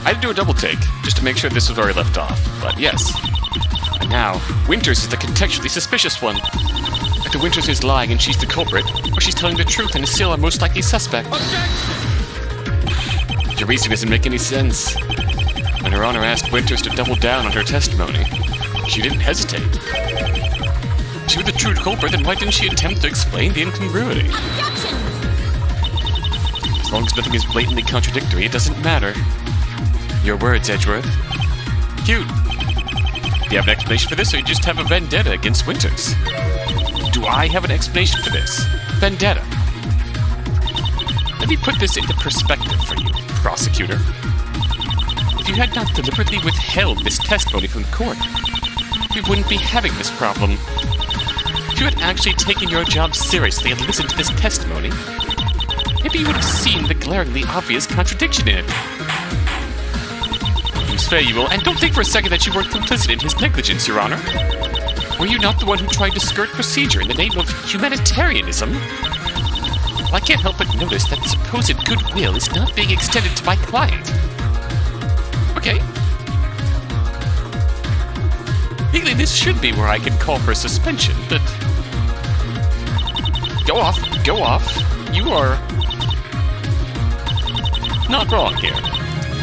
I had to do a double take, just to make sure this was where I left off, but yes. And now, Winters is the contextually suspicious one. Either Winters is lying and she's the culprit, or she's telling the truth and is still our most likely suspect. Your reasoning doesn't make any sense. When Her Honor asked Winters to double down on her testimony, she didn't hesitate. If she was the true culprit, then why didn't she attempt to explain the incongruity? As long as nothing is blatantly contradictory, it doesn't matter. Your words, Edgeworth. Cute. Do you have an explanation for this, or you just have a vendetta against Winters? Do I have an explanation for this? Vendetta. Let me put this into perspective for you, prosecutor. If you had not deliberately withheld this testimony from the court, we wouldn't be having this problem. If you had actually taken your job seriously and listened to this testimony, maybe you would have seen the glaringly obvious contradiction in it. Use fair you will, and don't think for a second that you weren't complicit in his negligence, Your Honor. Were you not the one who tried to skirt procedure in the name of humanitarianism? Well, I can't help but notice that supposed goodwill is not being extended to my client. Okay. Legally, this should be where I can call for suspension, but... Go off. You are... not wrong here.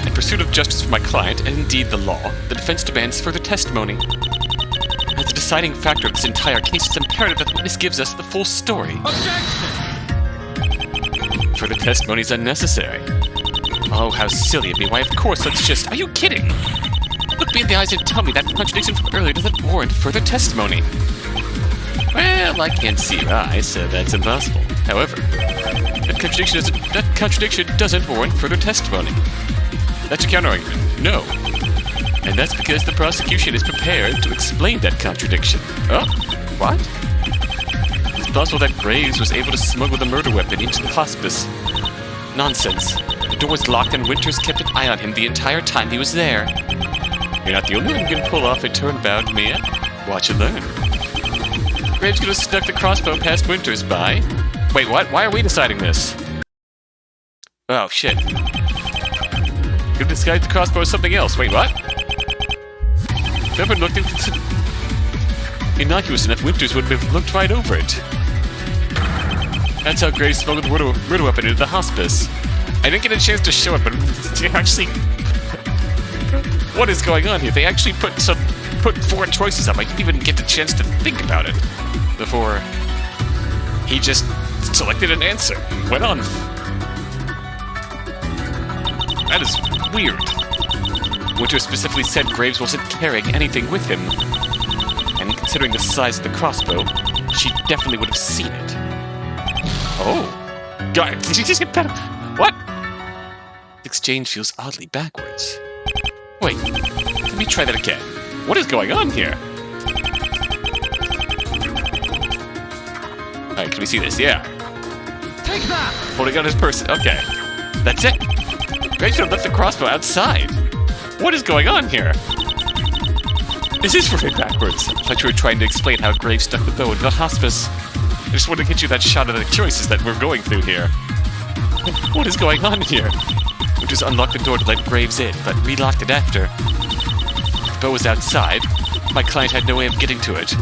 In pursuit of justice for my client, and indeed the law, the defense demands further testimony. As the deciding factor of this entire case, it's imperative that the witness gives us the full story. Objection! Further testimony is unnecessary. Oh, how silly of me. Why, of course, let's just... Are you kidding? Look me in the eyes and tell me that contradiction from earlier doesn't warrant further testimony. Well, I can't see your eyes, so that's impossible. However, that contradiction doesn't warrant further testimony. That's your counter-argument. No. And that's because the prosecution is prepared to explain that contradiction. Oh? What? It's possible that Graves was able to smuggle the murder weapon into the hospice. Nonsense. The door was locked and Winters kept an eye on him the entire time he was there. You're not the only one who can pull off a turnabout, Mia. Watch and learn. Graves could have snuck the crossbow past Winters by... Wait, what? Why are we deciding this? Oh, shit. Could have disguised the crossbow as something else. Wait, what? Weapon looked innocuous enough, Winters would have looked right over it. That's how Graves smuggled the murder weapon into the hospice. I didn't get a chance to show it, but actually... What is going on here? They actually put 4 choices up. I didn't even get the chance to think about it before he just selected an answer. Went on. That is weird. Winters specifically said Graves wasn't carrying anything with him. And considering the size of the crossbow, she definitely would have seen it. Oh. God, did you just get better? What? The exchange feels oddly backwards. Wait, let me try that again. What is going on here? Alright, can we see this? Yeah. Take that! Holding on his purse. Okay. That's it. Graves should have left the crossbow outside. What is going on here? This is really backwards. I thought you were trying to explain how Graves stuck the bow into the hospice. I just wanted to get you that shot of the choices that we're going through here. What is going on here? We just unlocked the door to let Graves in, but relocked it after. The bow was outside. My client had no way of getting to it.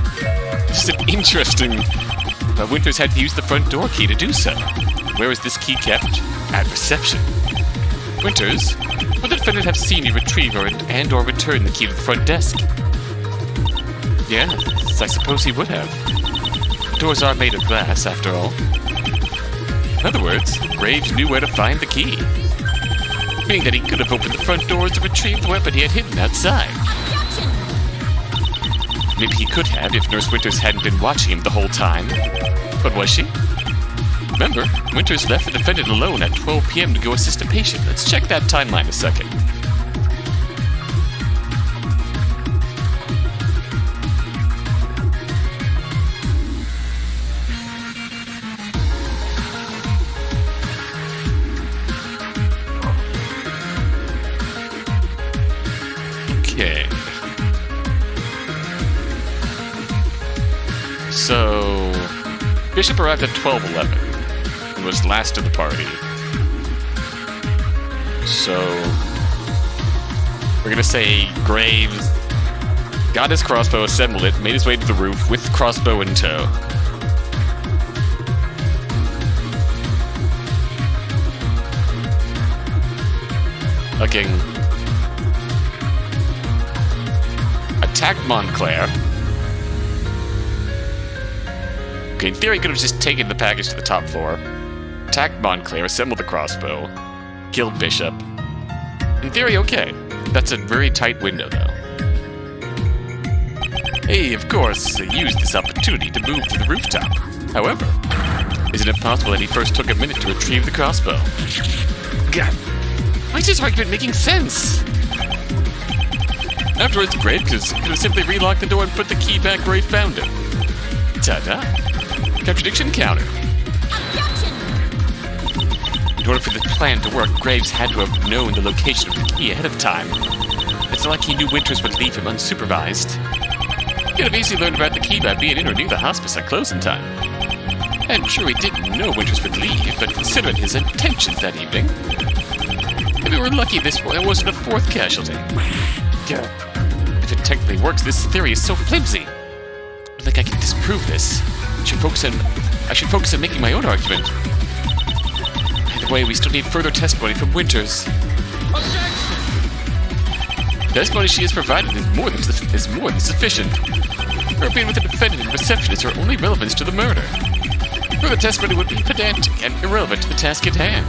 This is interesting. But Winters had to use the front door key to do so. Where was this key kept? At reception. Winters, would the defendant have seen you retrieve and/or return the key to the front desk? Yes, I suppose he would have. The doors are made of glass, after all. In other words, Graves knew where to find the key. Meaning that he could have opened the front doors to retrieve the weapon he had hidden outside. Maybe he could have if Nurse Winters hadn't been watching him the whole time. But was she? Remember, Winters left the defendant alone at 12 p.m. to go assist a patient. Let's check that timeline a second. Okay. So, Bishop arrived at 12:11 and was last of the party. So, We're gonna say Graves got his crossbow, assembled it, made his way to the roof with crossbow in tow. Fucking attacked Montclair. Okay, in theory, he could have just taken the package to the top floor, attacked Montclair, assembled the crossbow, killed Bishop. In theory, okay. That's a very tight window, though. Hey, of course, used this opportunity to move to the rooftop. However, isn't it possible that he first took a minute to retrieve the crossbow? God, why is this argument making sense? Afterwards, Graves could have simply relocked the door and put the key back where he found it. Ta-da! Contradiction counter. In order for the plan to work, Graves had to have known the location of the key ahead of time. It's not like he knew Winters would leave him unsupervised. He could have easily learned about the key by being in or near the hospice at closing time. And sure, he didn't know Winters would leave, but considering his intentions that evening, maybe we're lucky this wasn't a fourth casualty. If it technically works, this theory is so flimsy. I don't think I can disprove this. I should focus on making my own argument. Either way, we still need further testimony from Winters. Objection! The testimony she has provided is more than sufficient. Her being with the defendant and receptionist are only relevance to the murder. Further testimony would be pedantic and irrelevant to the task at hand.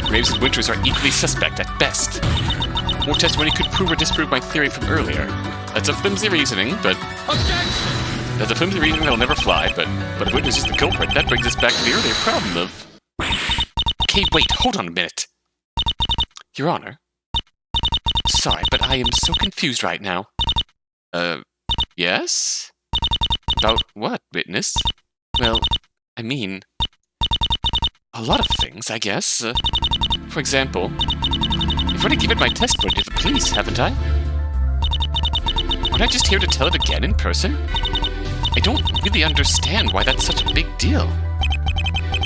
Graves and Winters are equally suspect at best. More testimony could prove or disprove my theory from earlier. That's a flimsy reasoning, but... Objection! That's a flimsy reasoning that'll never fly, but if Winters is the culprit, that brings us back to the earlier problem of... Okay, wait, hold on a minute. Your Honor. Sorry, but I am so confused right now. Yes? About what, witness? Well, I mean... a lot of things, I guess. For example, I've already given my testimony to the police, haven't I? Aren't I just here to tell it again in person? I don't really understand why that's such a big deal.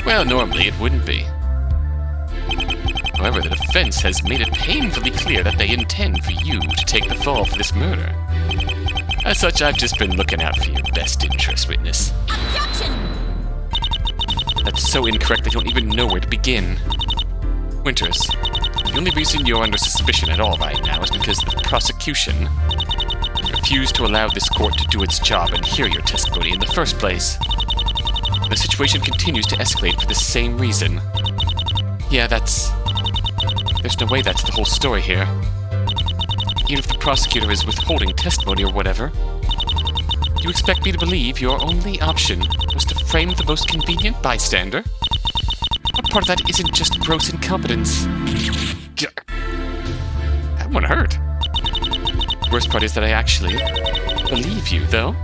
Well, normally it wouldn't be. However, the defense has made it painfully clear that they intend for you to take the fall for this murder. As such, I've just been looking out for your best interest, witness. Objection! That's so incorrect I don't even know where to begin. Winters, the only reason you're under suspicion at all right now is because the prosecution refused to allow this court to do its job and hear your testimony in the first place. The situation continues to escalate for the same reason. Yeah, there's no way that's the whole story here. Even if the prosecutor is withholding testimony or whatever, you expect me to believe your only option was to frame the most convenient bystander? What part of that isn't just gross incompetence? That one hurt. The worst part is that I actually believe you, though.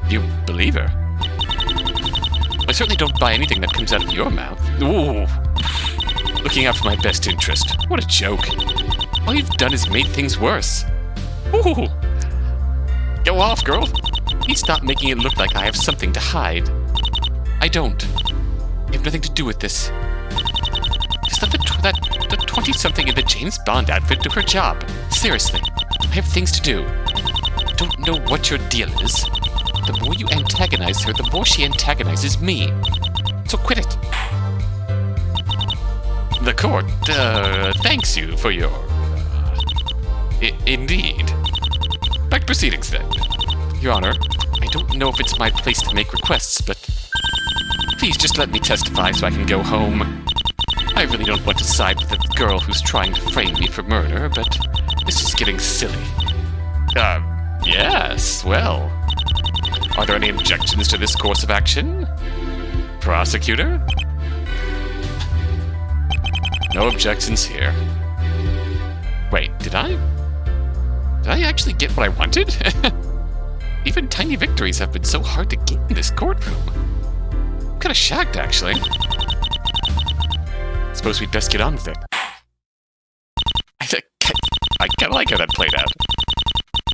You believe her? I certainly don't buy anything that comes out of your mouth. Ooh. Looking out for my best interest. What a joke. All you've done is made things worse. Ooh. Go off, girl. Please stop making it look like I have something to hide. I don't. I have nothing to do with this. Just let the 20-something in the James Bond outfit do her job. Seriously. I have things to do. I don't know what your deal is. The more you antagonize her, the more she antagonizes me. So quit it. The court, thanks you for your... indeed. Back to proceedings, then. Your Honor, I don't know if it's my place to make requests, but... please just let me testify so I can go home. I really don't want to side with the girl who's trying to frame me for murder, but this is getting silly. Yes, well... are there any objections to this course of action? Prosecutor? No objections here. Wait, did I actually get what I wanted? Even tiny victories have been so hard to get in this courtroom. I'm kind of shocked, actually. Suppose we'd best get on with it. I kind of like how that played out.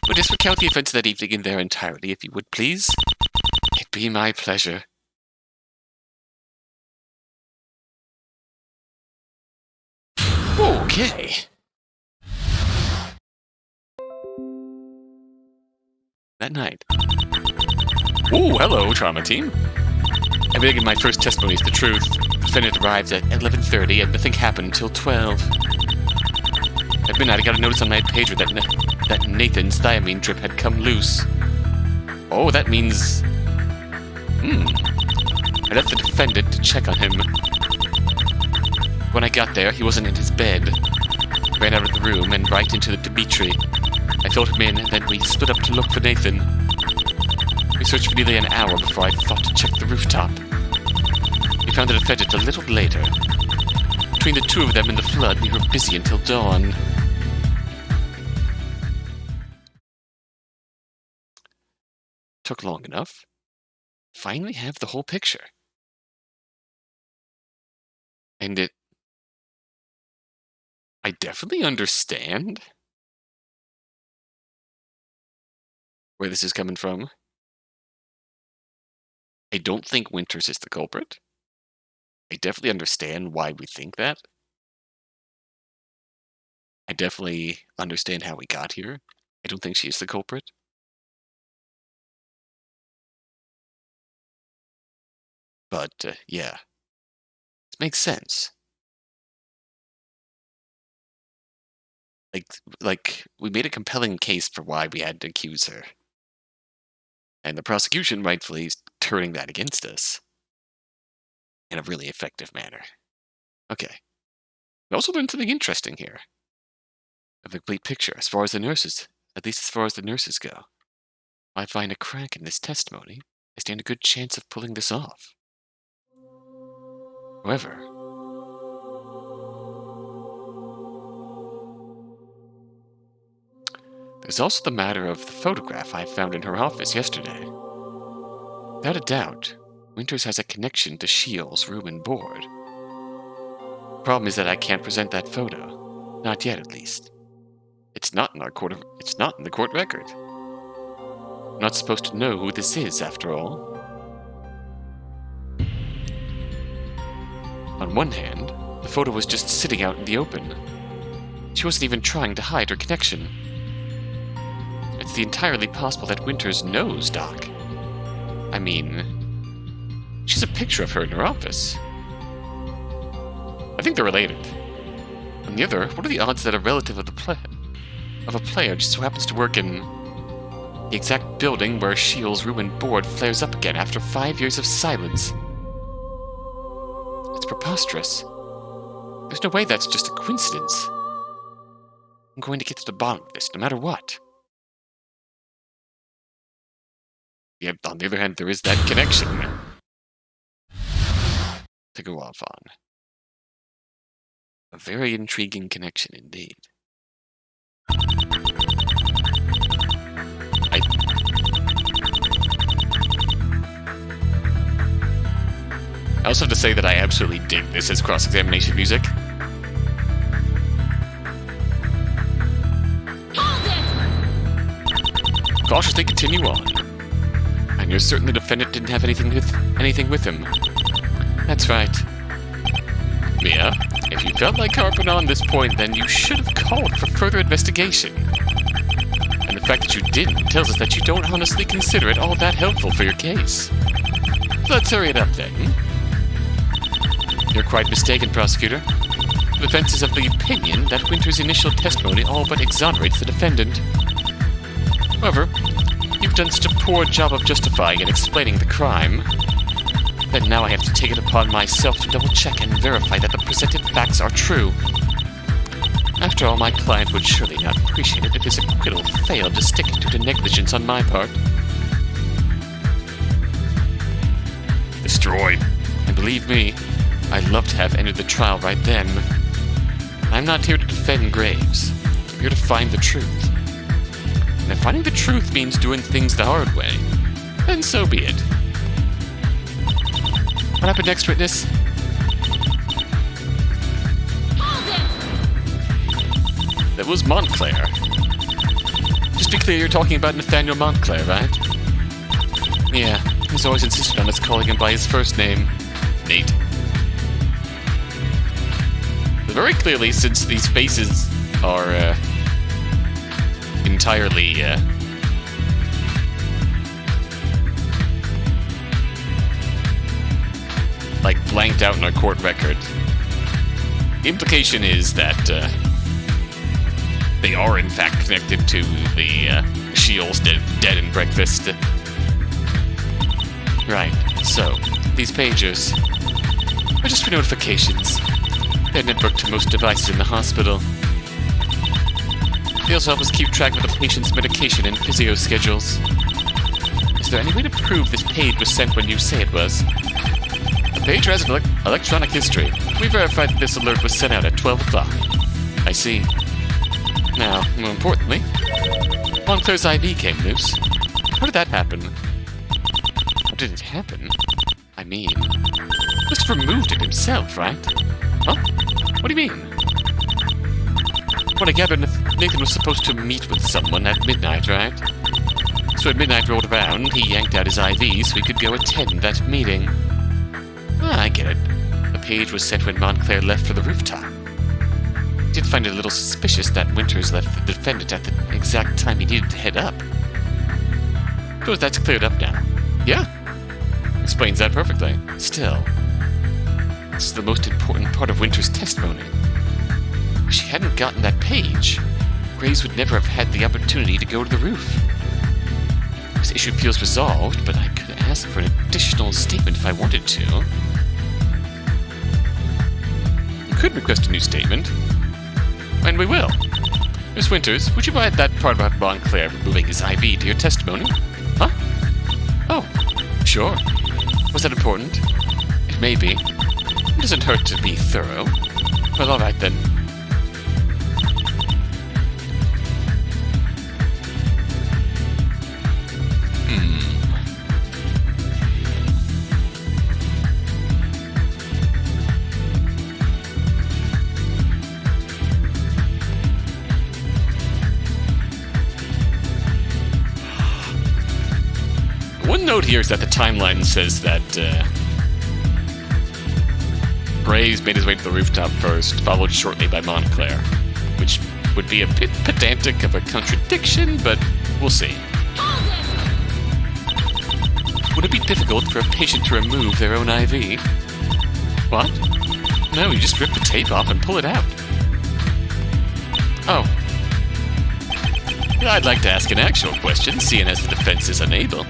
We'll just recount the events of that evening in their entirety, if you would, please. It'd be my pleasure. Okay. That night. Ooh, hello, trauma team. Everything in my first testimony is the truth. The defendant arrived at 11:30 and nothing happened until 12. At midnight, I got a notice on my pager that Nathan's thiamine drip had come loose. Oh, that means... I left the defendant to check on him. When I got there, he wasn't in his bed. I ran out of the room and right into the Dimitri. I filled him in, and then we split up to look for Nathan. We searched for nearly an hour before I thought to check the rooftop. We found the defendant a little later. Between the two of them and the flood, we were busy until dawn. Took long enough. Finally have the whole picture. And I definitely understand where this is coming from. I don't think Winters is the culprit. I definitely understand why we think that. I definitely understand how we got here. I don't think she is the culprit. But, yeah. This makes sense. Like, we made a compelling case for why we had to accuse her. And the prosecution rightfully is turning that against us. In a really effective manner. Okay. We also learned something interesting here. A complete picture, as far as the nurses, at least as far as the nurses go. If I find a crack in this testimony, I stand a good chance of pulling this off. However, there's also the matter of the photograph I found in her office yesterday. Without a doubt, Winters has a connection to Shields' room and board. The problem is that I can't present that photo. Not yet, at least. It's not in the court record. I'm not supposed to know who this is, after all. On one hand, the photo was just sitting out in the open. She wasn't even trying to hide her connection. It's entirely possible that Winters knows Doc. I mean, she's a picture of her in her office. I think they're related. On the other, what are the odds that a relative of a player just so happens to work in the exact building where Shields' room and board flares up again after 5 years of silence? It's preposterous. There's no way that's just a coincidence. I'm going to get to the bottom of this, no matter what. Yet, on the other hand, there is that connection to go off on. A very intriguing connection indeed. I also have to say that I absolutely dig this as cross-examination music. Hold it! Cautiously continue on. And you're certain the defendant didn't have anything with him. That's right. Mia, if you felt like harping on this point, then you should have called for further investigation. And the fact that you didn't tells us that you don't honestly consider it all that helpful for your case. So let's hurry it up then. You're quite mistaken, prosecutor. The defense is of the opinion that Winters' initial testimony all but exonerates the defendant. However, you've done such a poor job of justifying and explaining the crime that now I have to take it upon myself to double-check and verify that the presented facts are true. After all, my client would surely not appreciate it if his acquittal failed to stick due to negligence on my part. Destroyed. And believe me, I'd love to have ended the trial right then. I'm not here to defend Graves. I'm here to find the truth. And if finding the truth means doing things the hard way, then so be it. What happened next, witness? Hold it! That was Montclair. Just be clear, you're talking about Nathaniel Montclair, right? Yeah, he's always insisted on us calling him by his first name, Nate. Very clearly, since these faces are entirely like blanked out in our court record, the implication is that they are in fact connected to the Sheol's dead and breakfast. Right, so these pages are just for notifications. They're networked to most devices in the hospital. They also help us keep track of the patient's medication and physio schedules. Is there any way to prove this page was sent when you say it was? The page has an electronic history. We verified that this alert was sent out at 12 o'clock. I see. Now, more importantly, Montclair's IV came loose. How did that happen? How did it happen? I mean, must have removed it himself, right? Huh? What do you mean? What I gather, Nathan was supposed to meet with someone at midnight, right? So when midnight rolled around, he yanked out his IV so he could go attend that meeting. Ah, I get it. The page was sent when Montclair left for the rooftop. I did find it a little suspicious that Winters left the defendant at the exact time he needed to head up. Suppose that's cleared up now. Yeah. Explains that perfectly. Still, this is the most important part of Winters' testimony. If she hadn't gotten that page, Graves would never have had the opportunity to go to the roof. This issue feels resolved, but I could ask for an additional statement if I wanted to. You could request a new statement. And we will. Miss Winters, would you mind that part about Montclair removing his IV to your testimony? Huh? Oh, sure. Was that important? It may be. It doesn't hurt to be thorough. Well, alright then. One note here is that the timeline says that Graves made his way to the rooftop first, followed shortly by Montclair, which would be a bit pedantic of a contradiction, but we'll see. Would it be difficult for a patient to remove their own IV? What? No, you just rip the tape off and pull it out. Oh. I'd like to ask an actual question, seeing as the defense is unable.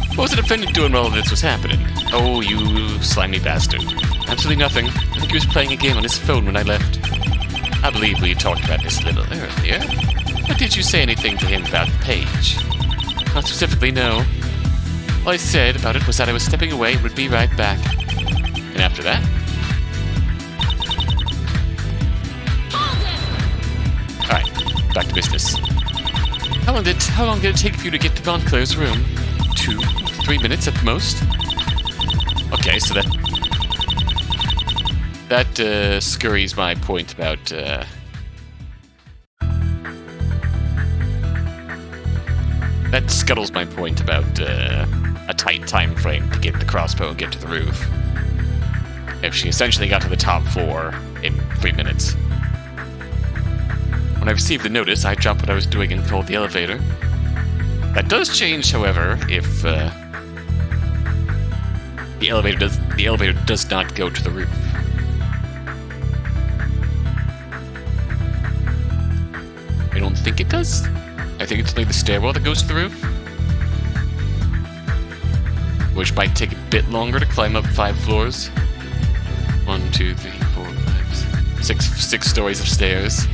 What was the defendant doing while this was happening? Oh, you slimy bastard. Absolutely nothing. I think he was playing a game on his phone when I left. I believe we talked about this a little earlier. But did you say anything to him about the page? Not specifically, no. All I said about it was that I was stepping away and would be right back. And after that? Alright, back to business. How long did it take for you to get to Montclair's room? 2, 3 minutes at the most? Okay, so that scurries my point about that scuttles my point about a tight time frame to get the crossbow and get to the roof. If she essentially got to the top floor in 3 minutes. When I received the notice, I dropped what I was doing and called the elevator. That does change, however, if the elevator does not go to the roof. I don't think it does. I think it's only the stairwell that goes to the roof, which might take a bit longer to climb up 5 floors. 1, 2, 3, 4, 5, 6 stories of stairs.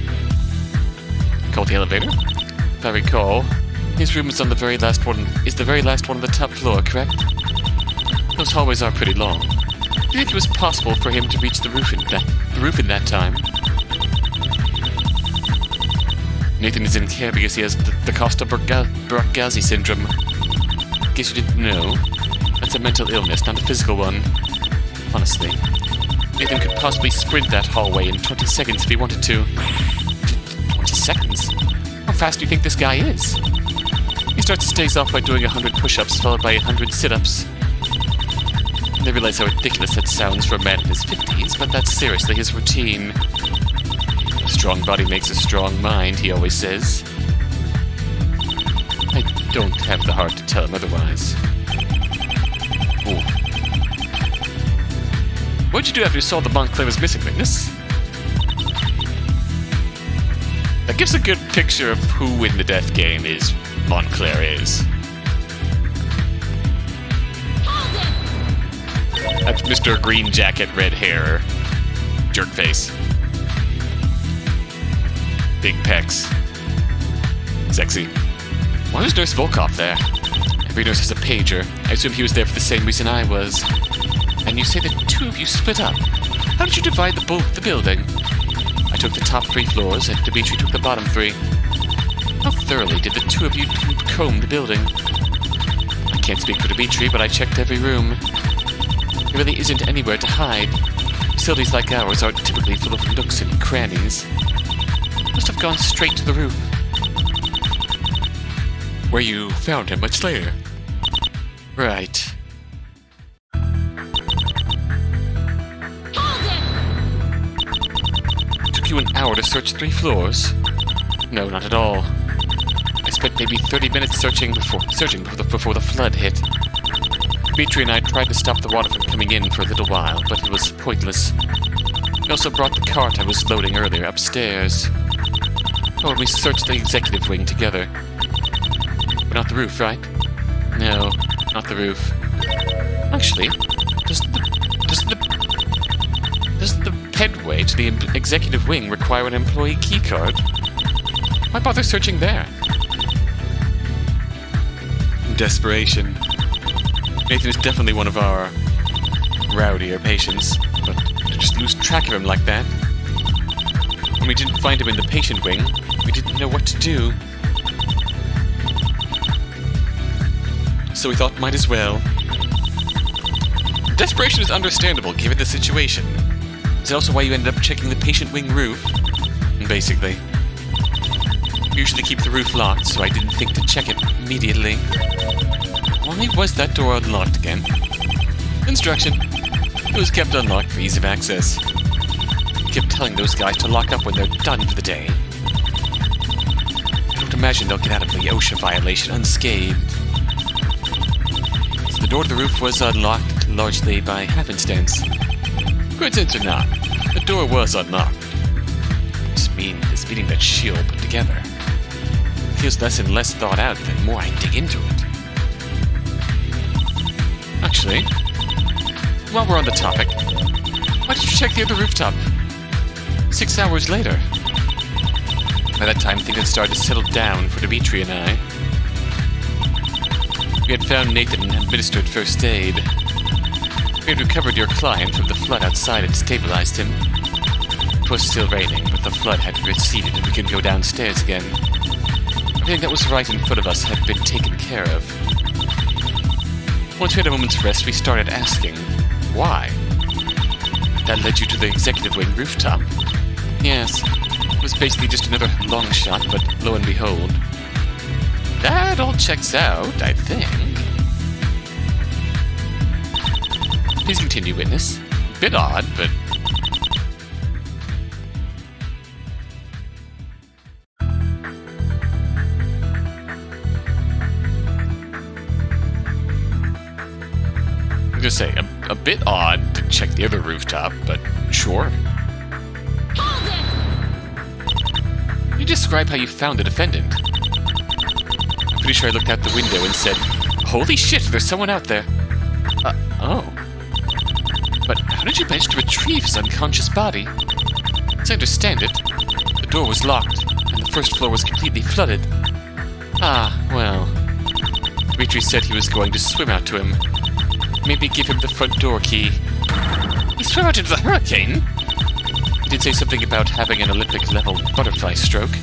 Call the elevator. If I recall, his room is on the very last one. Is the very last one on the top floor, correct? Those hallways are pretty long. Do you think it was possible for him to reach the roof in that time? Nathan is in care because he has the Costa-Bracazzi syndrome. Guess you didn't know. That's a mental illness, not a physical one. Honestly, Nathan could possibly sprint that hallway in 20 seconds if he wanted to. 20 seconds? How fast do you think this guy is? He starts his days off by doing 100 push-ups, followed by 100 sit-ups. I realize how ridiculous that sounds for a man in his 50s, but that's seriously his routine. A strong body makes a strong mind, he always says. I don't have the heart to tell him otherwise. Ooh. What'd you do after you saw the Montclair was missing, Magnus? That gives a good picture of who in the death game is Montclair is. That's Mr. Green Jacket, Red Hair, Jerkface. Big pecs. Sexy. Why was Nurse Volkov there? Every nurse has a pager. I assume he was there for the same reason I was. And you say the two of you split up. How did you divide the building? I took the top 3 floors, and Dimitri took the bottom 3. How thoroughly did the two of you comb the building? I can't speak for Dimitri, but I checked every room. There really isn't anywhere to hide. Facilities like ours are typically full of nooks and crannies. Must have gone straight to the roof. Where you found him much later. Right. Took you an hour to search 3 floors? No, not at all. I spent maybe 30 minutes searching before the flood hit. Dimitri and I tried to stop the water from coming in for a little while, but it was pointless. We also brought the cart I was loading earlier upstairs. Oh, and we searched the executive wing together. But not the roof, right? No, not the roof. Actually, does the pedway to the executive wing require an employee keycard? Why bother searching there? Desperation. Nathan is definitely one of our rowdier patients, but to just lose track of him like that. When we didn't find him in the patient wing, we didn't know what to do. So we thought might as well. Desperation is understandable given the situation. It's also why you ended up checking the patient wing roof. Basically. We usually keep the roof locked, so I didn't think to check it immediately. Why was that door unlocked again? Instruction. It was kept unlocked for ease of access. I kept telling those guys to lock up when they're done for the day. I don't imagine they'll get out of the OSHA violation unscathed. So the door to the roof was unlocked largely by happenstance. Coincidence or not, the door was unlocked. This meeting that she'll put together feels less and less thought out the more I dig into it. Actually, while we're on the topic, why did you check the other rooftop? 6 hours later. By that time, things had started to settle down for Dimitri and I. We had found Nathan and administered first aid. We had recovered your client from the flood outside and stabilized him. It was still raining, but the flood had receded and we could go downstairs again. Everything that was right in front of us had been taken care of. Once we had a moment's rest, we started asking, why? That led you to the executive wing rooftop. Yes, it was basically just another long shot, but lo and behold. That all checks out, I think. Please continue, witness. Bit odd, but... I'm gonna say, a bit odd to check the other rooftop, but sure. Can you describe how you found the defendant? I'm pretty sure I looked out the window and said, holy shit, there's someone out there. Oh. But how did you manage to retrieve his unconscious body? As I understand it, the door was locked, and the first floor was completely flooded. Ah, well. Dimitri said he was going to swim out to him. Maybe give him the front door key. He swam out into the hurricane? He did say something about having an Olympic-level butterfly stroke.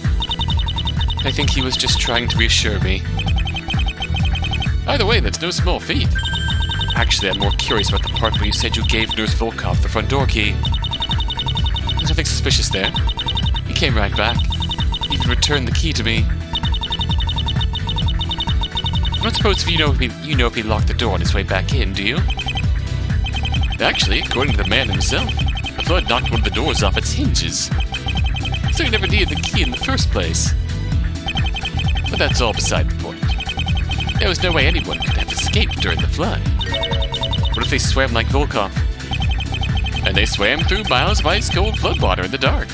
I think he was just trying to reassure me. Either way, that's no small feat. Actually, I'm more curious about the part where you said you gave Nurse Volkov the front door key. There's nothing suspicious there. He came right back. He even returned the key to me. I don't suppose if you know if he locked the door on his way back in, do you? Actually, according to the man himself, the flood knocked one of the doors off its hinges. So he never needed the key in the first place. But that's all beside the point. There was no way anyone could have escaped during the flood. What if they swam like Volkov? And they swam through miles of ice-cold floodwater in the dark.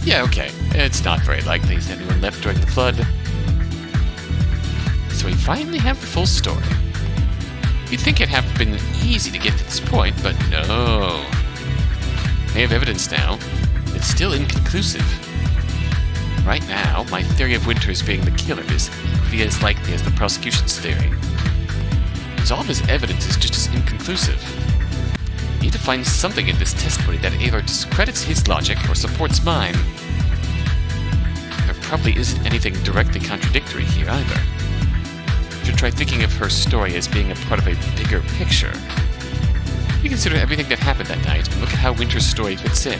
Yeah, okay. It's not very likely anyone left during the flood. So we finally have the full story. You'd think it'd have been easy to get to this point, but no. We have evidence now. It's still inconclusive. Right now, my theory of Winters being the killer is equally as likely as the prosecution's theory. Because all of his evidence is just as inconclusive. You need to find something in this testimony that either discredits his logic or supports mine. There probably isn't anything directly contradictory here either. You should try thinking of her story as being a part of a bigger picture. You consider everything that happened that night and look at how Winter's story fits in.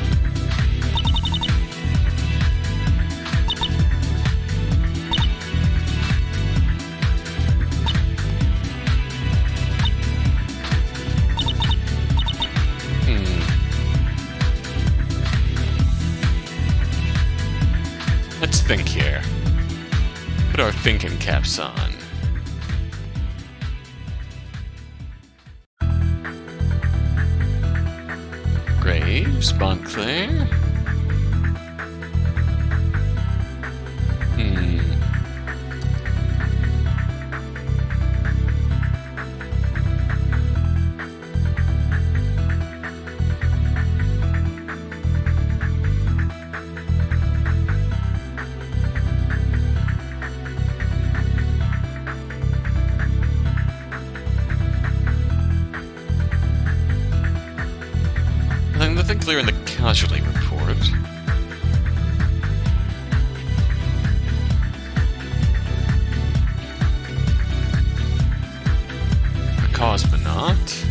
Let's think here. Put our thinking caps on. Graves, Montclair. Nothing clear in the casualty report. A cosmonaut.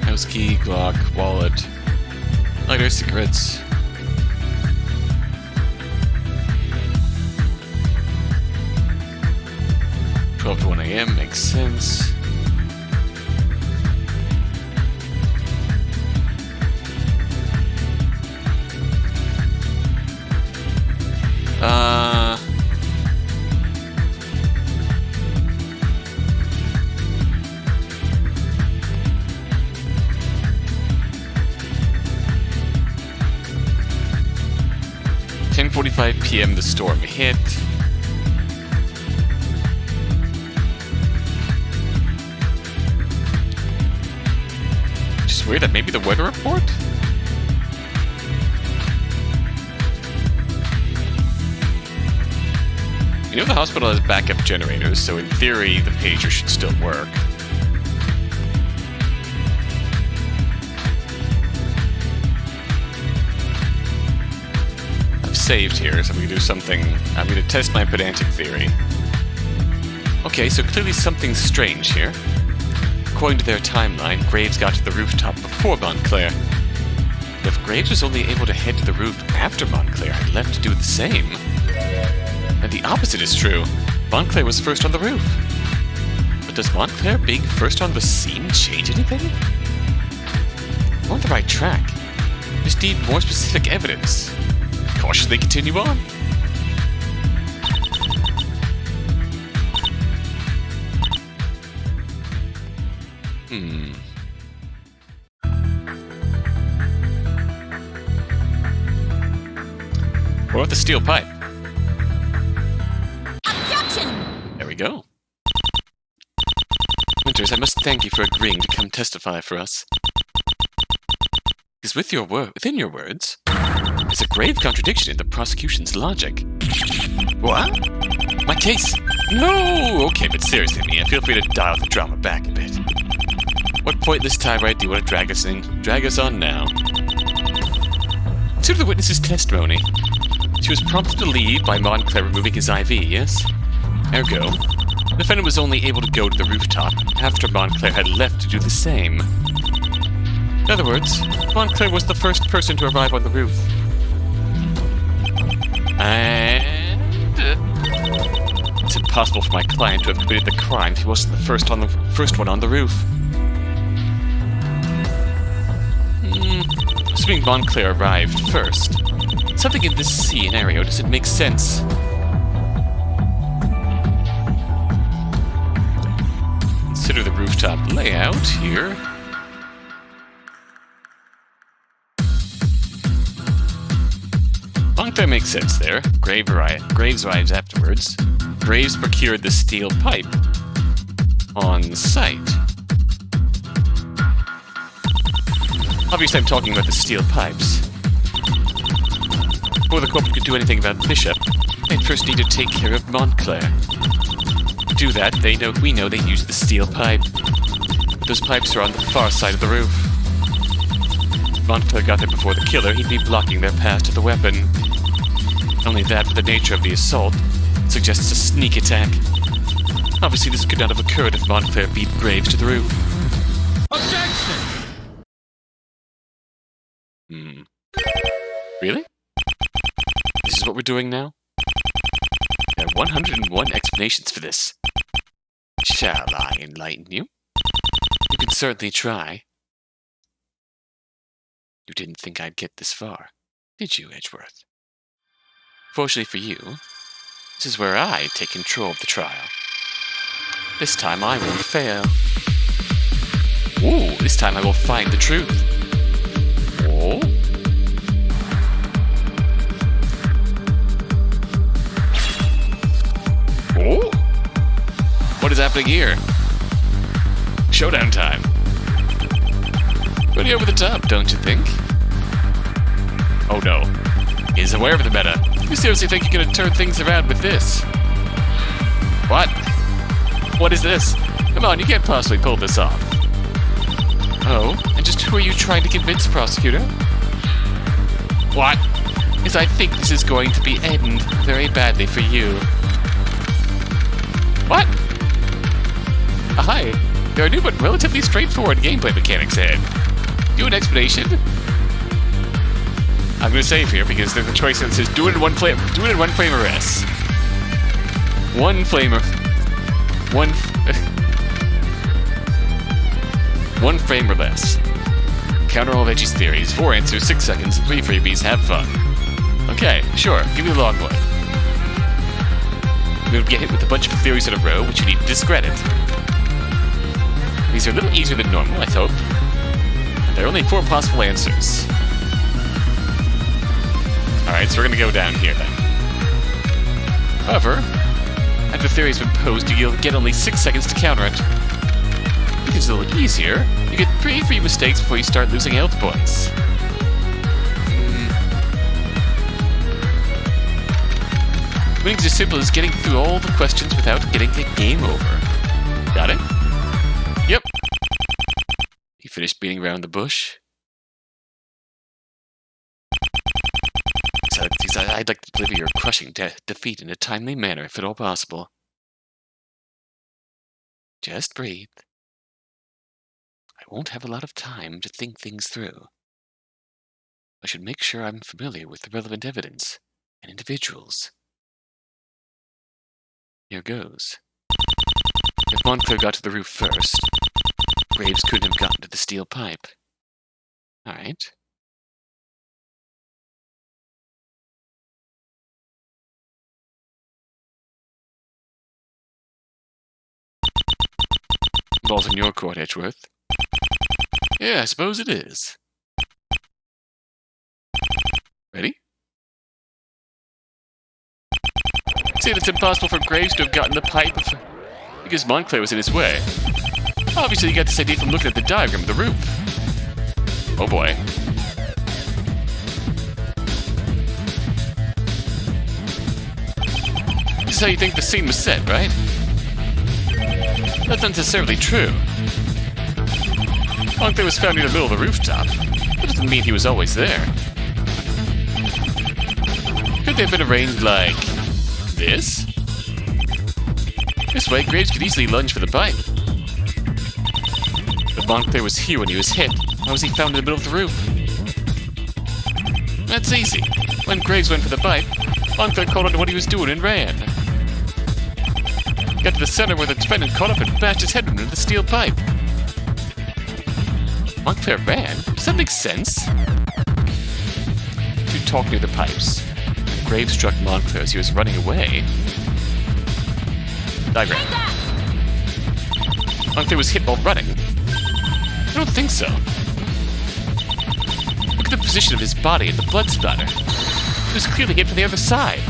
House key, Glock, wallet, lighter, cigarettes. 12 to 1 a.m. makes sense. $10:45 p.m. the storm hit. Weird, that maybe the weather report? You know the hospital has backup generators, so in theory the pager should still work. I've saved here, so I'm gonna do something. I'm gonna test my pedantic theory. Okay, so clearly something's strange here. According to their timeline, Graves got to the rooftop before Montclair. But if Graves was only able to head to the roof after Montclair had left to do the same, then the opposite is true. Montclair was first on the roof. But does Montclair being first on the scene change anything? We're on the right track. We just need more specific evidence. Cautiously continue on. What about the steel pipe? Objection! There we go. Winters, I must thank you for agreeing to come testify for us. Because within your words, there's a grave contradiction in the prosecution's logic. What? My case? No! Okay, but seriously, Mia, feel free to dial the drama back a bit. What pointless tirade do you want to drag us in? Drag us on now. Consider the witness's testimony. She was prompted to leave by Montclair removing his IV, yes? Ergo, the defendant was only able to go to the rooftop after Montclair had left to do the same. In other words, Montclair was the first person to arrive on the roof. And impossible for my client to have committed the crime if he wasn't the first one on the roof. Assuming Montclair arrived first, something in this scenario doesn't make sense. Consider the rooftop layout here. Montclair makes sense there. Graves arrives afterwards. Graves procured the steel pipe on site. Obviously, I'm talking about the steel pipes. Before the corporate could do anything about Bishop, they first need to take care of Montclair. To do that, we know they used the steel pipe. But those pipes are on the far side of the roof. If Montclair got there before the killer, he'd be blocking their path to the weapon. Only that, with the nature of the assault, suggests a sneak attack. Obviously, this could not have occurred if Montclair beat Graves to the roof. Objection! Really? This is what we're doing now? There are 101 explanations for this. Shall I enlighten you? You can certainly try. You didn't think I'd get this far, did you, Edgeworth? Fortunately for you, this is where I take control of the trial. This time I won't fail. Ooh, this time I will find the truth. Oh? Oh? What is happening here? Showdown time. Pretty over the top, don't you think? Oh no. He's aware of the meta. You seriously think you're gonna turn things around with this? What? What is this? Come on, you can't possibly pull this off. Oh, and just who are you trying to convince, prosecutor? What? Because I think this is going to be end very badly for you. What? Hi. There are new but relatively straightforward gameplay mechanics ahead. Do an explanation? I'm going to save here because there's a choice that says do it in one frame or less. One frame or less. Counter all Veggie's theories. 4 answers, 6 seconds, 3 freebies, have fun. Okay, sure, give me the long one. You're going to get hit with a bunch of theories in a row, which you need to discredit. These are a little easier than normal, I hope. There are only 4 possible answers. Alright, so we're gonna go down here then. However, after the theory has been posed, you'll get only 6 seconds to counter it. It is a little easier. You get 3 free mistakes before you start losing health points. Winning's as simple as getting through all the questions without getting a game over. Got it? Yep. You finished beating around the bush? I'd like to deliver your crushing defeat in a timely manner, if at all possible. Just breathe. I won't have a lot of time to think things through. I should make sure I'm familiar with the relevant evidence and individuals. Here goes. If Montclair got to the roof first, Graves couldn't have gotten to the steel pipe. Alright. Ball's in your court, Edgeworth. Yeah, I suppose it is. Ready? See, it's impossible for Graves to have gotten the pipe because Montclair was in his way. Obviously, you got this idea from looking at the diagram of the roof. Oh boy. This is how you think the scene was set, right? That's not necessarily true. Montclair was found in the middle of the rooftop. That doesn't mean he was always there. Could they have been arranged like this? This way, Graves could easily lunge for the pipe. But Montclair was here when he was hit. How was he found in the middle of the roof? That's easy. When Graves went for the pipe, Montclair caught on to what he was doing and ran. Got to the center where the defendant caught up and bashed his head into the steel pipe. Montclair ran? Does that make sense? To talk near the pipes. Graves struck Montclair as he was running away. Diagram. Montclair was hit while running. I don't think so. Look at the position of his body and the blood splatter. He was clearly hit from the other side.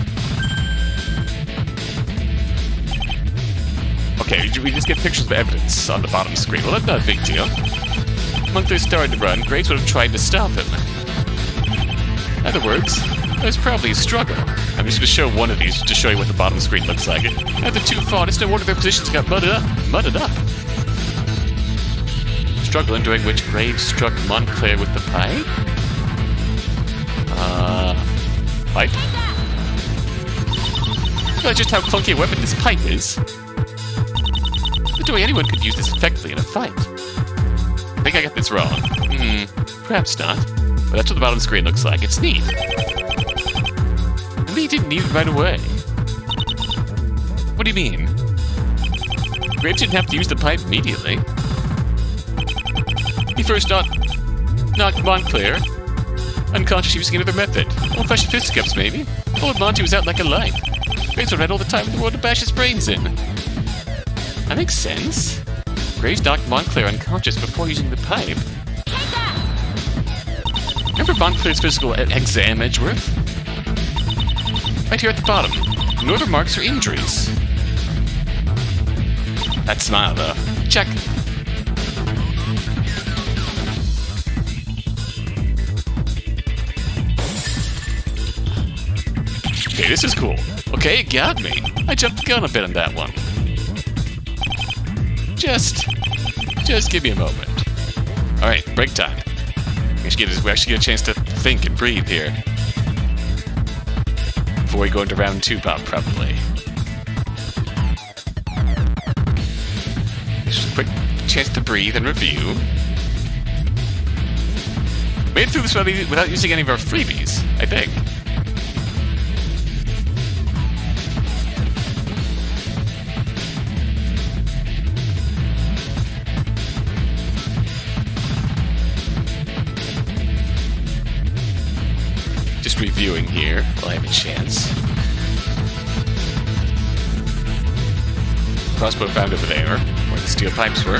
Okay, we just get pictures of evidence on the bottom screen. Well, that's not a big deal. Montclair started to run. Graves would have tried to stop him. In other words, it was probably a struggle. I'm just going to show one of these to show you what the bottom screen looks like. As the two fought, it's no wonder their positions got mudded up. Struggle during which Graves struck Montclair with the pipe? Pipe? That's just how clunky a weapon this pipe is. There's no way anyone could use this effectively in a fight. I think I got this wrong. Perhaps not. But that's what the bottom screen looks like. It's neat. Maybe he didn't need it right away. What do you mean? Graves didn't have to use the pipe immediately. He first knocked Montclair unconscious using another method. Old-fashioned fisticuffs, maybe. Old Monty was out like a light. Graves would read all the time in the world to bash his brains in. That makes sense. Graves knocked Montclair unconscious before using the pipe. Remember Montclair's physical exam, Edgeworth? Right here at the bottom. No other marks or injuries. That smile, though. Check. Okay, this is cool. Okay, it got me. I jumped the gun a bit on that one. Just give me a moment. Alright, break time. We actually get a chance to think and breathe here. Before we go into round 2, probably. Just a quick chance to breathe and review. Made it through this without using any of our freebies, I think. Just reviewing here while I have a chance. Crossbow found over there, where the steel pipes were.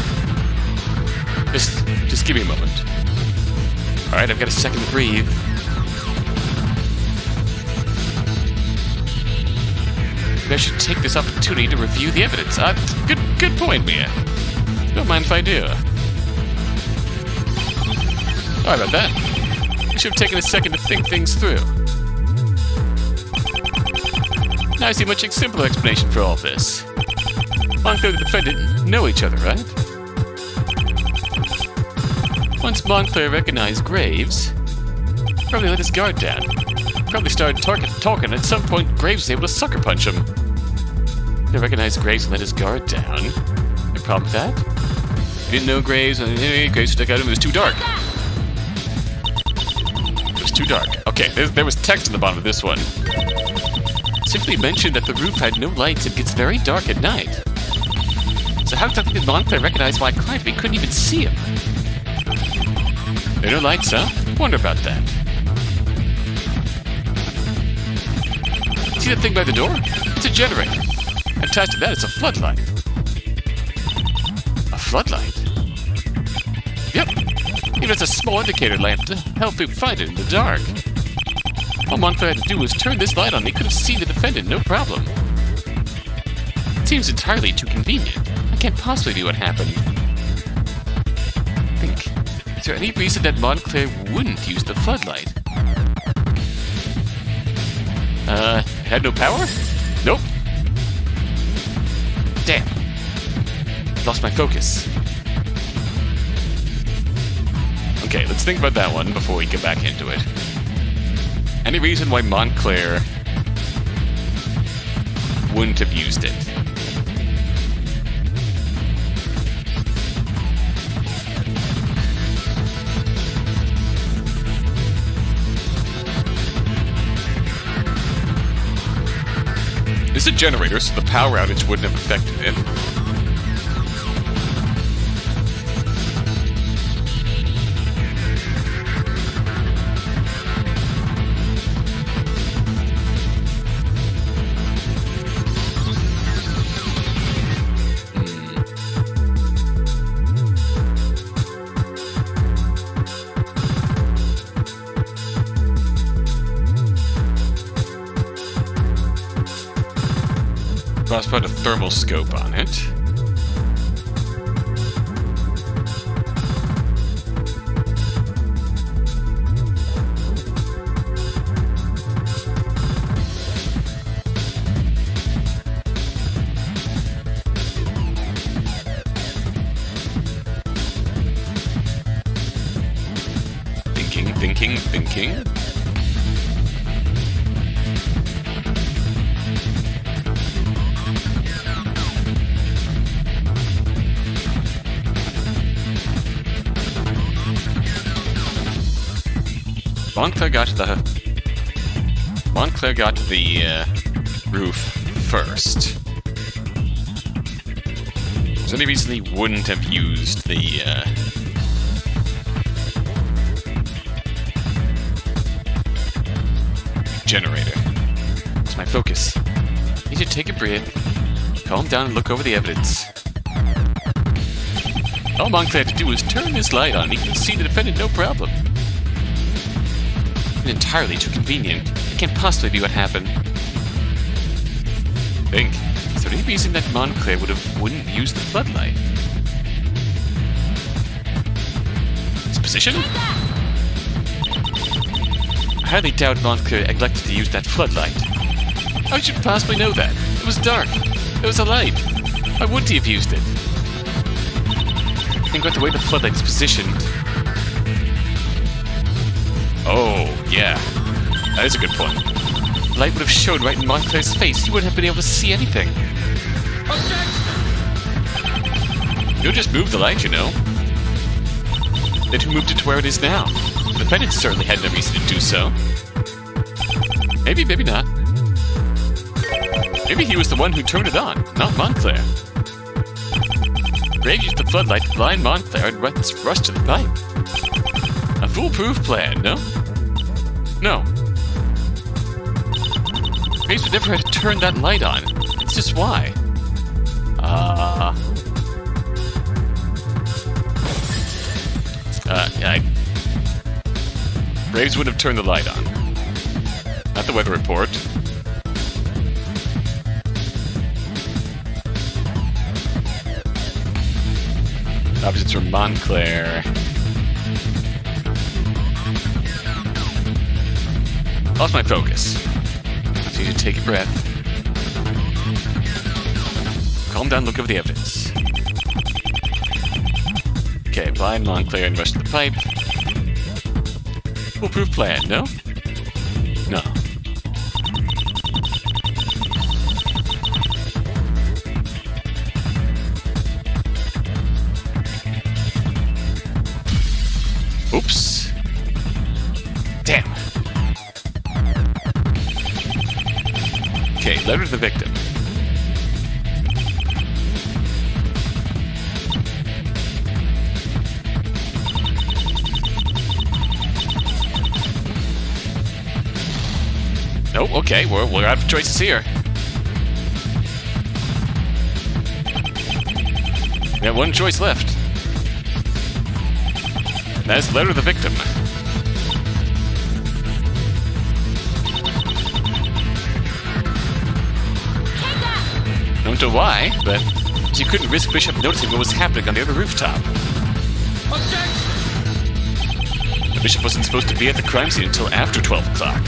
Just give me a moment. Alright, I've got a second to breathe. Maybe I should take this opportunity to review the evidence. Good point, Mia. Don't mind if I do. Sorry about that. I should have taken a second to think things through. Now I see a much simpler explanation for all this. Montclair and the defendant know each other, right? Once Montclair recognized Graves, probably let his guard down. Probably started talking. At some point, Graves was able to sucker punch him. They recognized Graves and let his guard down. No problem with that? He didn't know Graves, and Graves stuck at him. It was too dark. Too dark. Okay, there was text on the bottom of this one. Simply mentioned that the roof had no lights and gets very dark at night. So how exactly did Montclair recognize my client if he couldn't even see him? There are no lights, huh? Wonder about that. See that thing by the door? It's a generator. Attached to that is a floodlight. A floodlight? Yep. Even as a small indicator lamp to help him find it in the dark. All Montclair had to do was turn this light on. He could have seen the defendant, no problem. It seems entirely too convenient. I can't possibly be what happened. Think. Is there any reason that Montclair wouldn't use the floodlight? It had no power? Nope. Damn. Lost my focus. Okay, let's think about that one before we get back into it. Any reason why Montclair wouldn't have used it? This is a generator, so the power outage wouldn't have affected it. Let's put a thermal scope on it. Thinking. Montclair got to the roof first. Is there any reason he wouldn't have used the generator? It's my focus. Need to take a breath, calm down, and look over the evidence. All Montclair had to do was turn this light on. He can see the defendant, no problem. Entirely too convenient. It can't possibly be what happened. Think. Is there any reason that Montclair wouldn't use the floodlight? His position? I highly doubt Montclair neglected to use that floodlight. How should you possibly know that? It was dark. It was a light. Why wouldn't he have used it? Think about the way the floodlight is positioned. Oh, yeah. That is a good point. The light would have shone right in Montclair's face. He wouldn't have been able to see anything. You'll just move the light, you know. Then who moved it to where it is now? The defendant certainly had no reason to do so. Maybe, maybe not. Maybe he was the one who turned it on, not Montclair. Graves used the floodlight to blind Montclair and rush to the pipe. A foolproof plan, no? No. Graves would never have turned that light on. It's just why. Graves would have turned the light on. Not the weather report. Opposites from Montclair. Lost my focus. So you need to take a breath. Calm down, look over the evidence. Okay, blind Montclair and rush to the pipe. Foolproof plan, no? No. Oops. Damn. Okay, letter to the victim. Nope, okay, we're out of choices here. We have one choice left. That's letter to the victim. Don't know why, but you couldn't risk Bishop noticing what was happening on the other rooftop. The Bishop wasn't supposed to be at the crime scene until after 12 o'clock.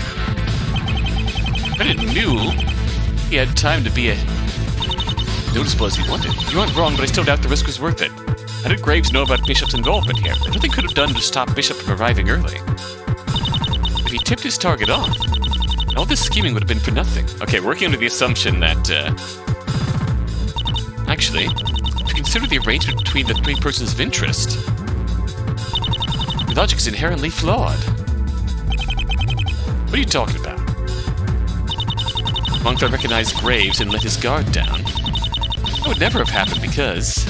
Bennett knew he had time to be as noticeable as he wanted. You aren't wrong, but I still doubt the risk was worth it. How did Graves know about Bishop's involvement here? There's nothing he could have done to stop Bishop from arriving early. If he tipped his target off, all this scheming would have been for nothing. Okay, working under the assumption that, actually, if you consider the arrangement between the three persons of interest, the logic is inherently flawed. What are you talking about? Montclair recognized Graves and let his guard down. That would never have happened because...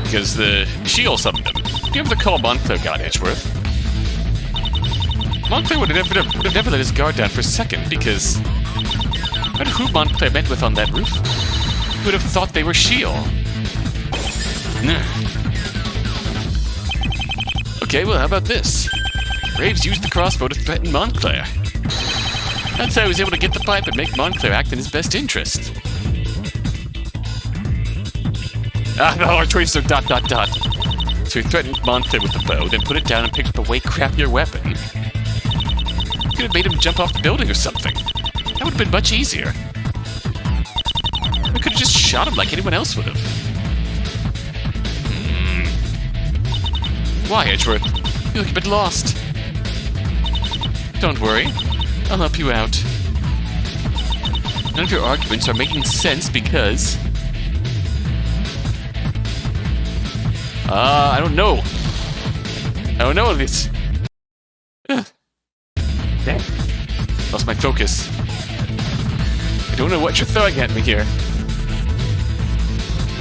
Because the shield summoned him. Do you ever recall Montclair got Edgeworth? Montclair would have never let his guard down for a second because... I wonder who Montclair met with on that roof. Who would have thought they were Shield? Okay, well, how about this? Graves used the crossbow to threaten Montclair. That's how he was able to get the pipe and make Montclair act in his best interest. No, our choices are ... So he threatened Montclair with the bow, then put it down and picked up a way crappier weapon. Could have made him jump off the building or something. That would have been much easier. We could have just shot him like anyone else would have. Why, Edgeworth? You look a bit lost. Don't worry. I'll help you out. None of your arguments are making sense because... I don't know. I don't know this. Damn. Lost my focus. I don't know what you're throwing at me here.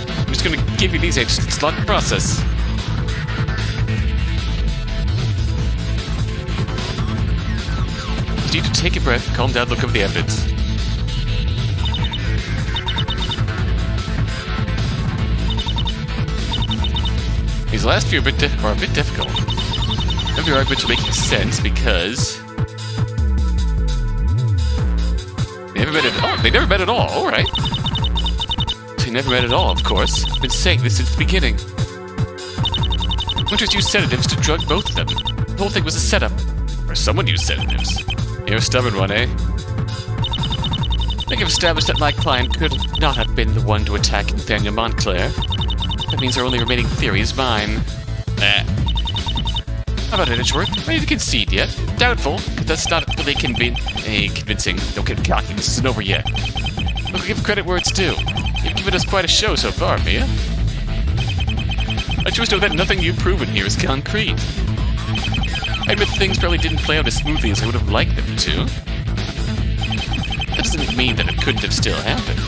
I'm just gonna give you these eggs. It's not the process. You need to take a breath, calm down, look over the evidence. These last few are a bit difficult. None of your arguments are making sense because... They never met at all. They never met at all, alright. They never met at all, of course. I've been saying this since the beginning. Winters used sedatives to drug both of them. The whole thing was a setup. Or someone used sedatives. You're a stubborn one, eh? I think I've established that my client could not have been the one to attack Nathaniel Montclair. That means our only remaining theory is mine. How about it, Edgeworth? Ready to concede yet? Doubtful, because that's not really convincing. Don't get cocky, this isn't over yet. Look, give credit where it's due. You've given us quite a show so far, Mia. I just know that nothing you've proven here is concrete. I admit things probably didn't play out as smoothly as I would have liked them to. That doesn't mean that it couldn't have still happened.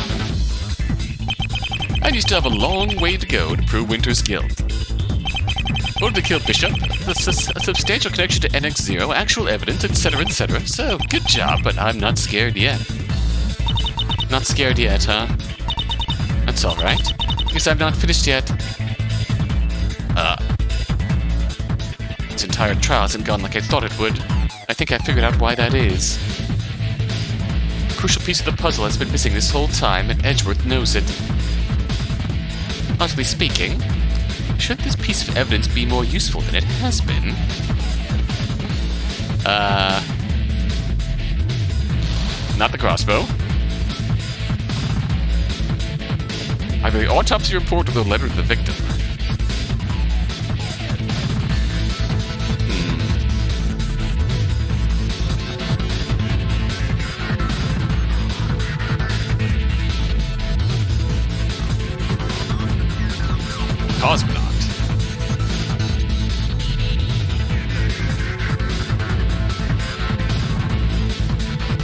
And you still have a long way to go to prove Winter's guilt. Order to kill Bishop, a substantial connection to NX0, actual evidence, etc., etc. So, good job, but I'm not scared yet. Not scared yet, huh? That's alright. Because I'm not finished yet. This entire trial hasn't gone like I thought it would. I think I figured out why that is. A crucial piece of the puzzle has been missing this whole time, and Edgeworth knows it. Honestly speaking, should this piece of evidence be more useful than it has been? Not the crossbow. Either the autopsy report or the letter to the victim. Cosmonaut.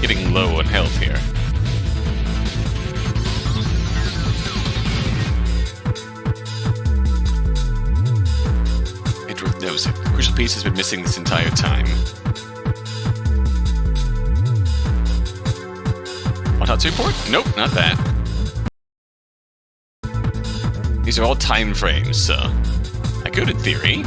Getting low on health here. Edgeworth knows it. The crucial piece has been missing this entire time. Autopsy report? Nope, not that. These are all time frames, so I could in theory.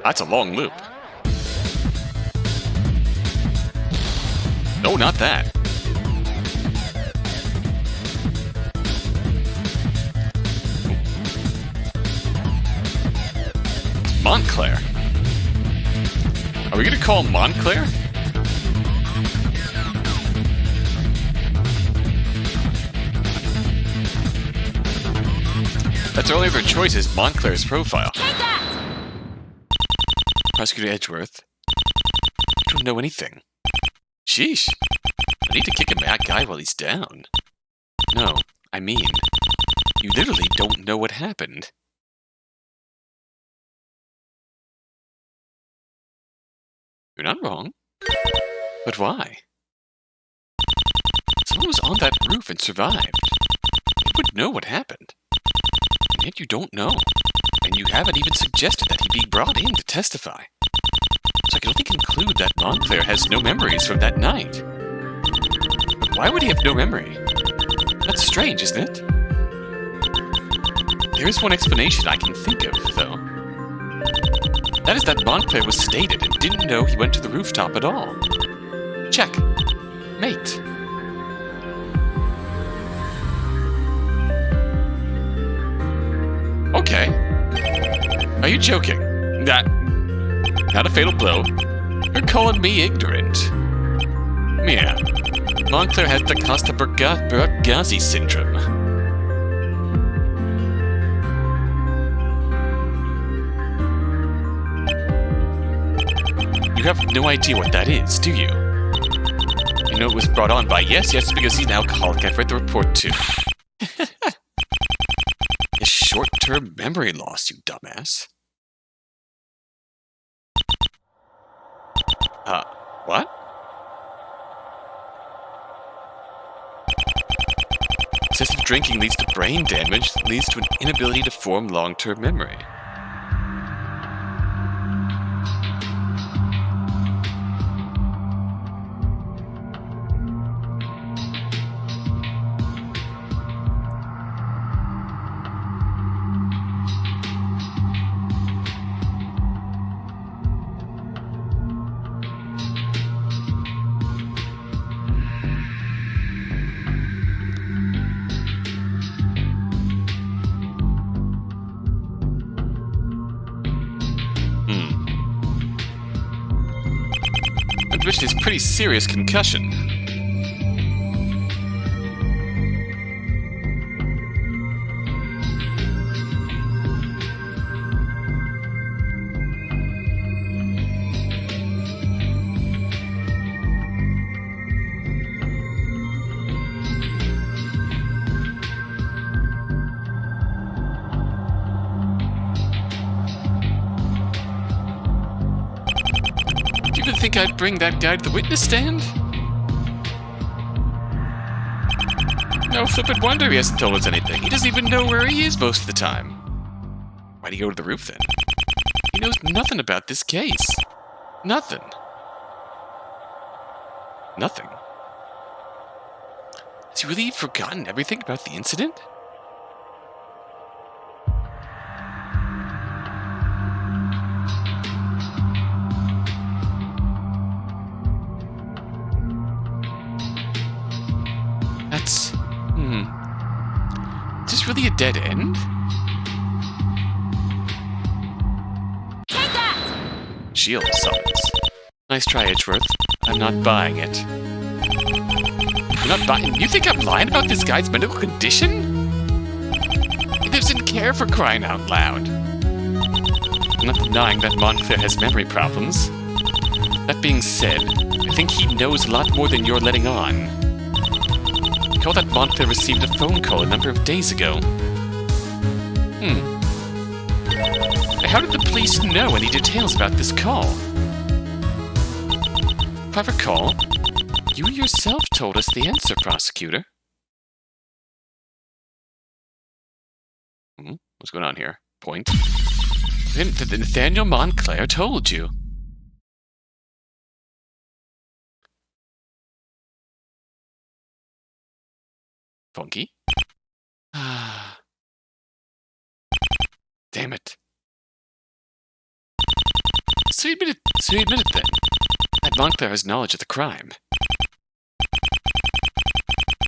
That's a long loop. No, not that. It's Montclair. Are we gonna call Montclair? That's our only other choice is Montclair's profile. Take that! Prosecutor Edgeworth. I don't know anything. Sheesh. I need to kick a mad guy while he's down. No, I mean, you literally don't know what happened. You're not wrong. But why? Someone was on that roof and survived. They would know what happened. And yet you don't know. And you haven't even suggested that he be brought in to testify. So I can only conclude that Montclair has no memories from that night. But why would he have no memory? That's strange, isn't it? There is one explanation I can think of, though. That is that Montclair was sedated and didn't know he went to the rooftop at all. Check. Mate. Okay. Are you joking? Not a fatal blow. You're calling me ignorant. Yeah. Montclair has the Costa-Bergazzi syndrome. You have no idea what that is, do you? You know it was brought on by yes, because he's an alcoholic. I've read the report too. His short-term memory loss, you dumbass. What? Excessive drinking leads to brain damage that leads to an inability to form long-term memory. Which is pretty serious concussion. Think I'd bring that guy to the witness stand? No flippin' wonder he hasn't told us anything. He doesn't even know where he is most of the time. Why'd he go to the roof then? He knows nothing about this case. Nothing. Nothing. Has he really forgotten everything about the incident? That's... Is this really a dead end? Take that! Shield summons. Nice try, Edgeworth. I'm not buying it. You're not buying... You think I'm lying about this guy's medical condition? He lives in care, for crying out loud. I'm not denying that Montclair has memory problems. That being said, I think he knows a lot more than you're letting on. Recall that Montclair received a phone call a number of days ago. How did the police know any details about this call? If I recall, you yourself told us the answer, prosecutor. What's going on here? Point. Nathaniel Montclair told you. Funky. Damn it. So you admit it then. That Montclair has knowledge of the crime.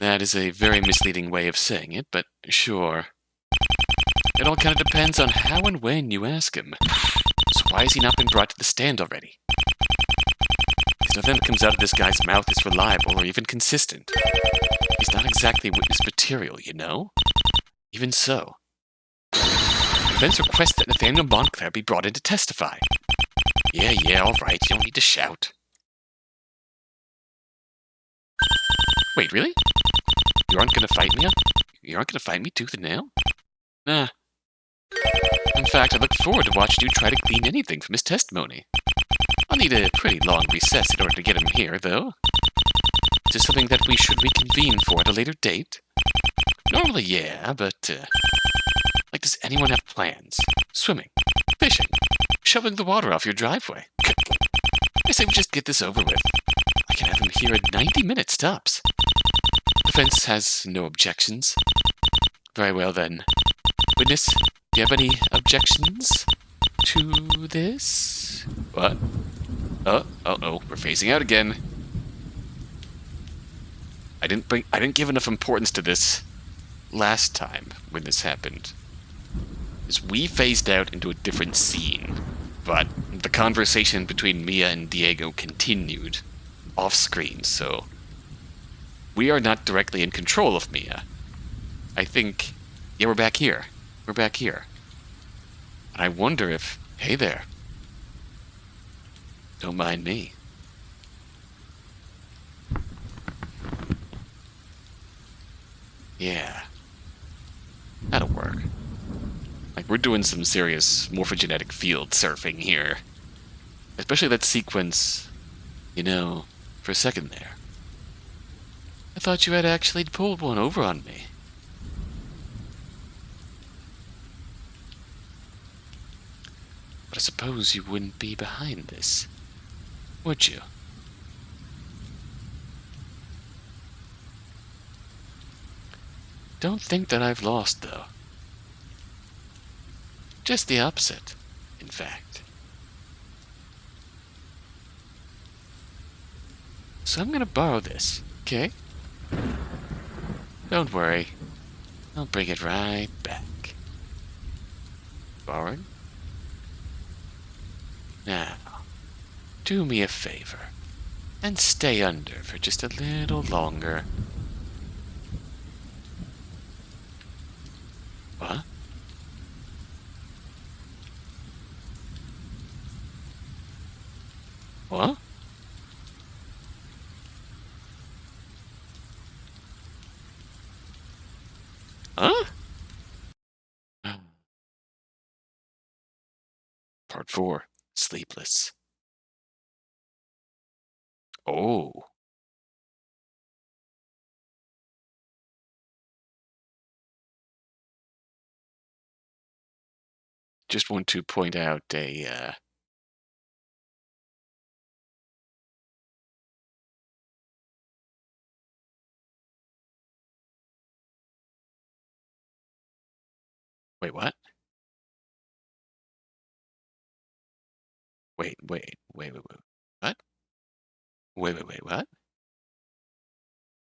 That is a very misleading way of saying it, but sure. It all kind of depends on how and when you ask him. So why has he not been brought to the stand already? Because nothing that comes out of this guy's mouth is reliable or even consistent. He's not exactly witness material, you know? Even so. Defense requests that Nathaniel Montclair be brought in to testify. Yeah, all right, you don't need to shout. Wait, really? You aren't gonna fight me? You aren't gonna fight me tooth and nail? Nah. In fact, I look forward to watching you try to glean anything from his testimony. I'll need a pretty long recess in order to get him here, though. Is this something that we should reconvene for at a later date? Normally, yeah, but, like, does anyone have plans? Swimming, fishing, shoveling the water off your driveway? I say we just get this over with. I can have him here in 90 minutes tops. Defense has no objections. Very well, then. Witness, do you have any objections to this? What? Oh, we're phasing out again. I didn't give enough importance to this last time when this happened. Is we phased out into a different scene, but the conversation between Mia and Diego continued off screen, so we are not directly in control of Mia. I think, yeah, we're back here. We're back here. And I wonder if, hey there, don't mind me. Yeah, that'll work. Like, we're doing some serious morphogenetic field surfing here. Especially that sequence, you know, for a second there. I thought you had actually pulled one over on me. But I suppose you wouldn't be behind this, would you? Don't think that I've lost, though. Just the opposite, in fact. So I'm gonna borrow this, okay? Don't worry. I'll bring it right back. Borrowing? Now, do me a favor, and stay under for just a little longer. What? What? Huh? Part 4. Sleepless. Oh. Just want to point out a, Wait, what? Wait. What? Wait, what?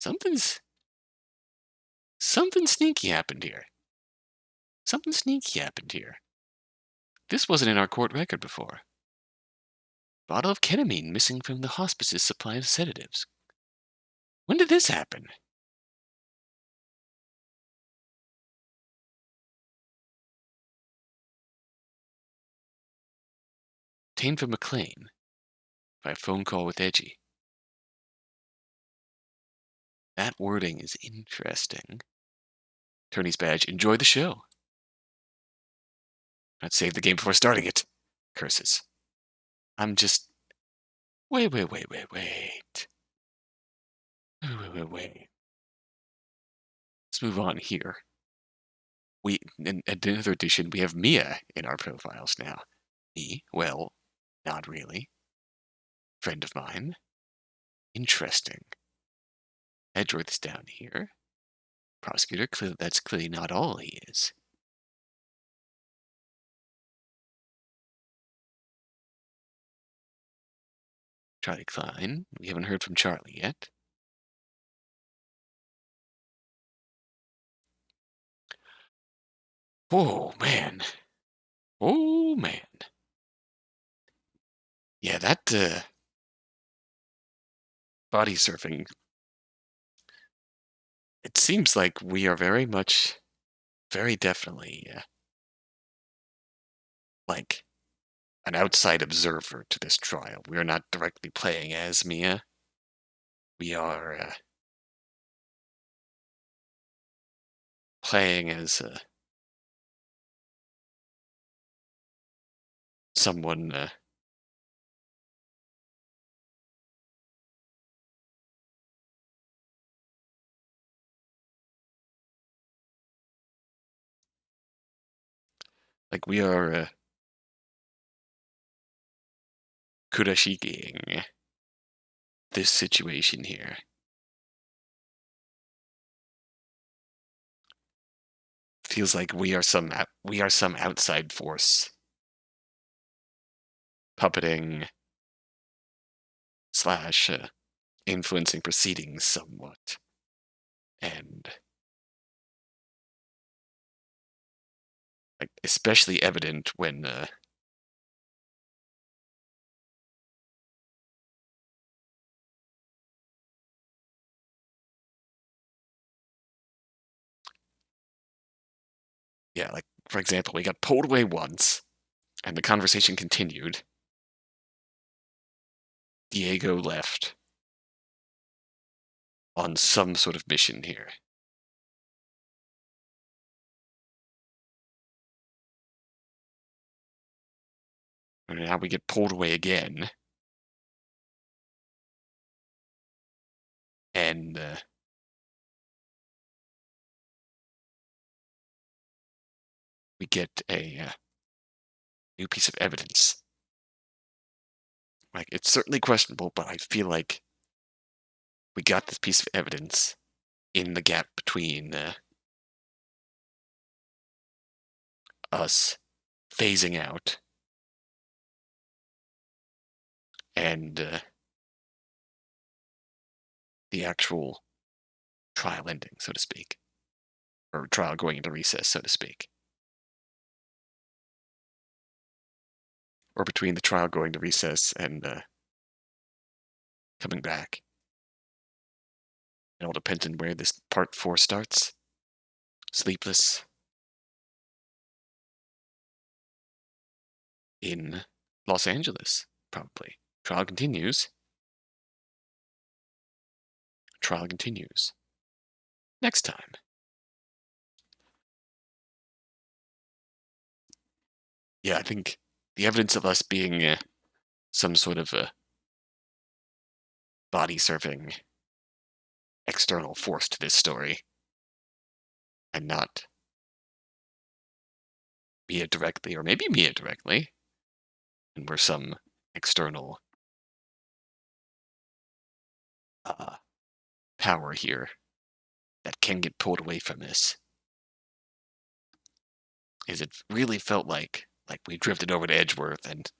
Something sneaky happened here. Something sneaky happened here. This wasn't in our court record before. Bottle of ketamine missing from the hospice's supply of sedatives. When did this happen? Obtained from McLean by a phone call with Edgy. That wording is interesting. Attorney's badge. Enjoy the show. I'd save the game before starting it. Curses. I'm just... Wait. Let's move on here. In another edition, we have Mia in our profiles now. Me? Well, not really. Friend of mine. Interesting. Edgeworth is down here. Prosecutor, that's clearly not all he is. Charlie Klein. We haven't heard from Charlie yet. Oh, man. Oh, man. Yeah, that, body surfing. It seems like we are very definitely, like, an outside observer to this trial. We are not directly playing as Mia. we are playing as someone like we are kurashikiing this situation here. Feels like we are some outside force puppeting slash influencing proceedings somewhat, and like especially evident when yeah, like for example, we got pulled away once, and the conversation continued. Diego left on some sort of mission here. And now we get pulled away again. And we get a new piece of evidence. Like, it's certainly questionable, but I feel like we got this piece of evidence in the gap between us phasing out and the actual trial ending, so to speak. Or trial going into recess, so to speak. Or between the trial going to recess and coming back. It all depends on where this part 4 starts. Sleepless. In Los Angeles, probably. Trial continues. Trial continues. Next time. Yeah, I think the evidence of us being some sort of a body surfing external force to this story, and not Mia directly, or maybe Mia directly, and we're some external power here that can get pulled away from this. Is it really felt like we drifted over to Edgeworth and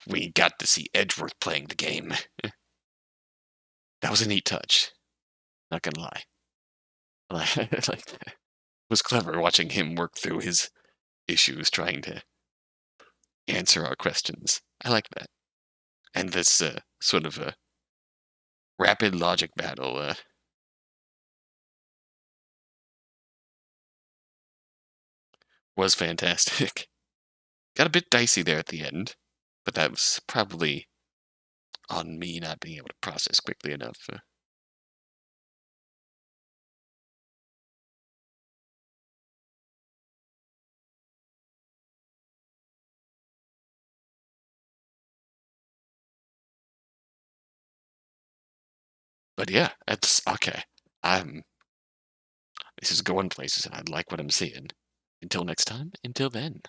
we got to see Edgeworth playing the game. That was a neat touch. Not gonna lie. Like, it was clever watching him work through his issues, trying to answer our questions. I like that. And this sort of a rapid logic battle was fantastic. Got a bit dicey there at the end, but that was probably on me not being able to process quickly enough. But yeah, it's okay. This is going places, and I like what I'm seeing. Until next time, until then.